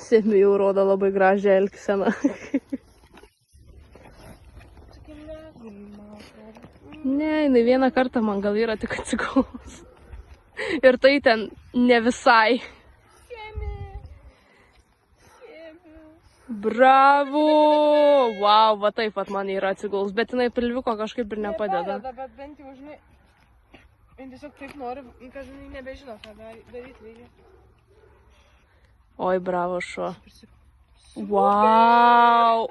Semi jau rodo labai gražią elgseną. Ne, jinai vieną kartą man gal yra tik atsigulus. Ir tai ten ne visai. Bravo! Wow, va taip pat man yra atsigulus, bet jinai pilviuko kažkaip ir nepadeda. Bet bent jau, žinai, tiesiog taip nori, kad žinai nebežino, ką daryti reikia. Oi, bravo šuo. Wow!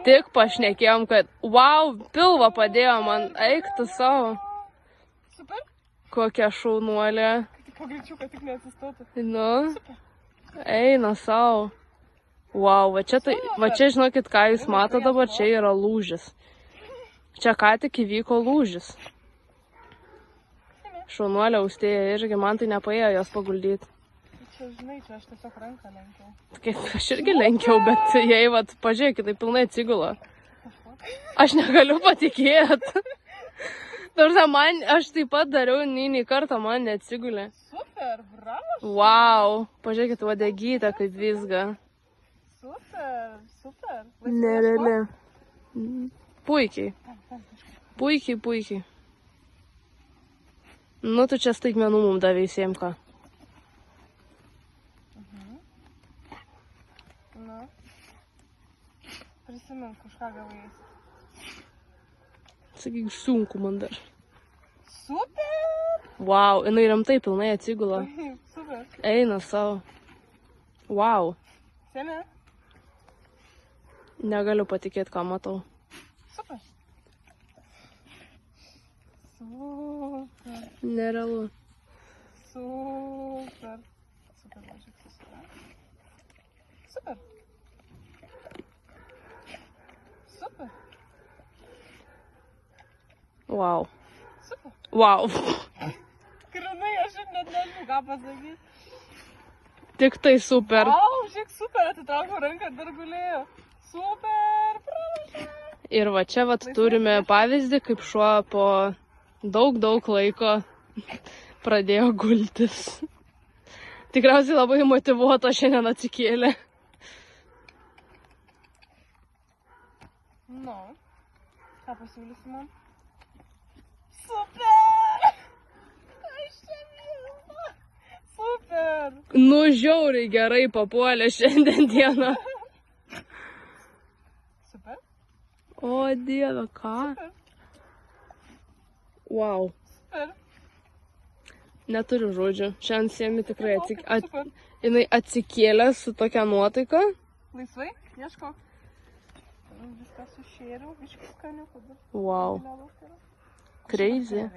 Tik pašnekėjom, kad wow, pilvą padėjo man, eik tu savo. Super. Kokia šaunuolė. Tik pagreičiu, kad tik neatsistotų. Nu, eina savo. Wow, va čia žinokit, ką jūs mato dabar, čia yra lūžis. Čia ką tik įvyko lūžis. Šaunuolė Austėja irgi, man tai nepaėjo jos paguldyti. Čia, žinai, čia aš tiesiog ranką lenkiau. Kaip aš irgi lenkiau, bet jei, vat, pažiūrėkit, tai pilnai atsigula. Aš negaliu patikėti. Tarsi man, aš taip pat dariau, nei kartą man neatsigulė. Super, bravo. Wow, pažiūrėkit, uodegytę kaip visga. Super, super. Nereali. Puikiai. Puikiai. Nu, tu čia staigmenų mums davė visiems ką. Nu. Prisimink, kažką gavai. Sakyk, sunku man dar. Super. Wow, jinai rimtai pilnai atsigula. Super. Eina savo. Wow. Sėmė? Negaliu patikėti, ką matau. Super. Super. Nerealu. Super. Super, važiuok. Super. Super. Wow. Super. Wow. Grinai, aš ir net nežinau, ką pasakyti. Tik tai super. Wow, žiūrėk, super, atitraukiau ranką, dar gulėjo. Super, pranaša. Ir va čia vat turime pavyzdį, kaip šuo po daug laiko pradėjo gultis. Tikriausiai labai motyvuota šiandien atsikėlė. Nu, ką pasiūlysi man? Super! Aš čia mėgstu. Super! Nu, žiauriai gerai papuolė šiandien dieną. Super? O, Dieve, ką? Super. Wow. Super. Neturiu žodžių. Šiandien Sėmi tikrai Super. jinai atsikėlė su tokia nuotaika. Laisvai, ieško. Viską sušėriau, biškis skaniu. Wow. Crazy.